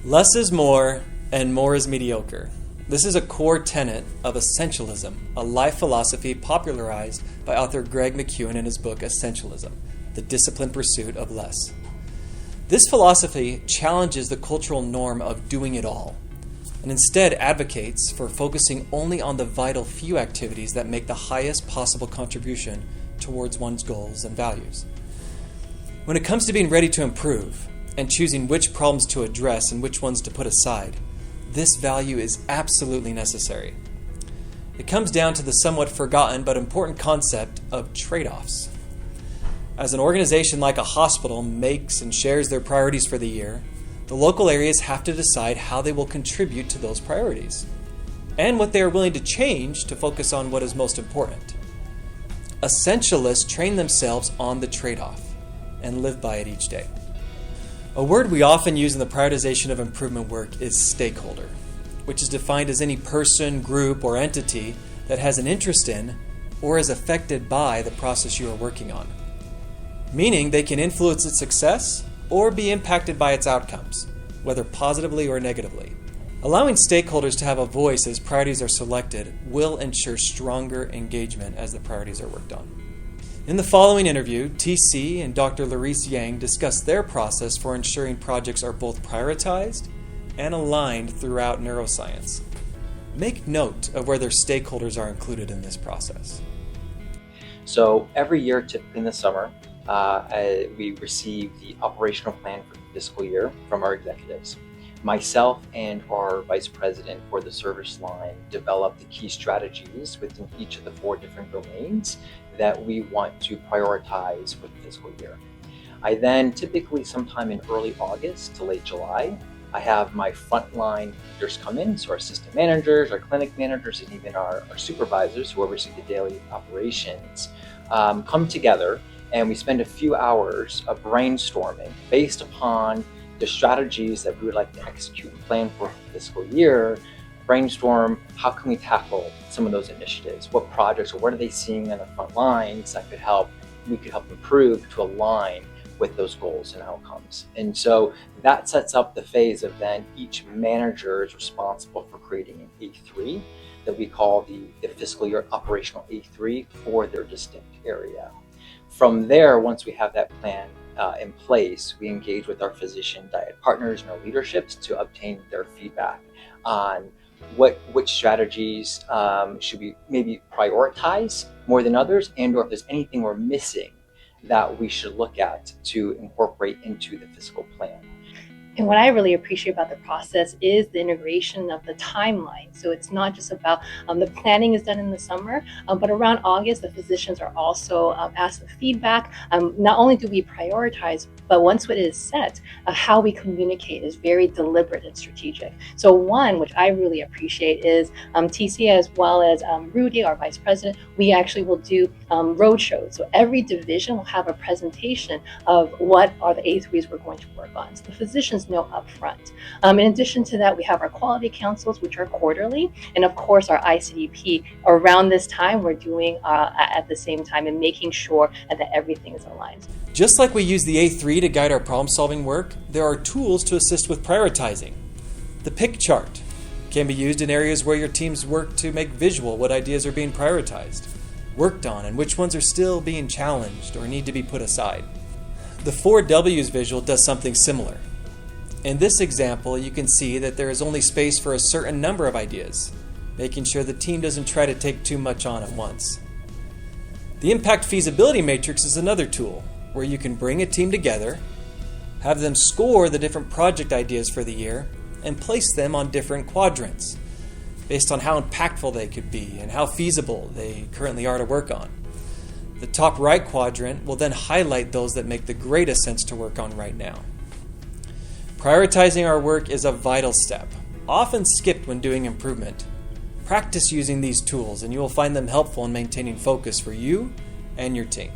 Less is more, and more is mediocre. This is a core tenet of Essentialism, a life philosophy popularized by author Greg McKeown in his book Essentialism, The Disciplined Pursuit of Less. This philosophy challenges the cultural norm of doing it all, and instead advocates for focusing only on the vital few activities that make the highest possible contribution towards one's goals and values. When it comes to being ready to improve and choosing which problems to address and which ones to put aside, this value is absolutely necessary. It comes down to the somewhat forgotten but important concept of trade-offs. As an organization like a hospital makes and shares their priorities for the year, the local areas have to decide how they will contribute to those priorities and what they are willing to change to focus on what is most important. Essentialists train themselves on the trade-off and live by it each day. A word we often use in the prioritization of improvement work is stakeholder, which is defined as any person, group, or entity that has an interest in or is affected by the process you are working on, meaning they can influence its success or be impacted by its outcomes, whether positively or negatively. Allowing stakeholders to have a voice as priorities are selected will ensure stronger engagement as the priorities are worked on. In the following interview, TC and Dr. Laurice Yang discuss their process for ensuring projects are both prioritized and aligned throughout neuroscience. Make note of whether stakeholders are included in this process. So every year, typically in the summer, we receive the operational plan for the fiscal year from our executives. Myself and our vice president for the service line develop the key strategies within each of the 4 different domains that we want to prioritize for the fiscal year. I then typically sometime in early August to late July, I have my frontline leaders come in, so our assistant managers, our clinic managers, and even our supervisors who oversee the daily operations come together, and we spend a few hours of brainstorming based upon the strategies that we would like to execute and plan for the fiscal year. Brainstorm how can we tackle some of those initiatives, what projects or what are they seeing on the front lines that we could help improve to align with those goals and outcomes. And so that sets up the phase of then each manager is responsible for creating an A3 that we call the fiscal year operational A3 for their distinct area. From there, once we have that plan in place, we engage with our physician diet partners and our leaderships to obtain their feedback on which strategies should we maybe prioritize more than others, and or if there's anything we're missing that we should look at to incorporate into the fiscal plan. And what I really appreciate about the process is the integration of the timeline. So it's not just about the planning is done in the summer, but around August, the physicians are also asked for feedback. Not only do we prioritize, but once it is set, how we communicate is very deliberate and strategic. So one, which I really appreciate, is TC as well as Rudy, our vice president, we actually will do road shows. So every division will have a presentation of what are the A3s we're going to work on. So the physicians know upfront. In addition to that, we have our quality councils, which are quarterly, and of course our ICDP. Around this time, we're doing at the same time and making sure that everything is aligned. Just like we use the A3 to guide our problem-solving work, there are tools to assist with prioritizing. The pick chart can be used in areas where your teams work to make visual what ideas are being prioritized, worked on, and which ones are still being challenged or need to be put aside. The 4Ws visual does something similar. In this example, you can see that there is only space for a certain number of ideas, making sure the team doesn't try to take too much on at once. The Impact Feasibility Matrix is another tool where you can bring a team together, have them score the different project ideas for the year, and place them on different quadrants based on how impactful they could be and how feasible they currently are to work on. The top right quadrant will then highlight those that make the greatest sense to work on right now. Prioritizing our work is a vital step, often skipped when doing improvement. Practice using these tools and you will find them helpful in maintaining focus for you and your team.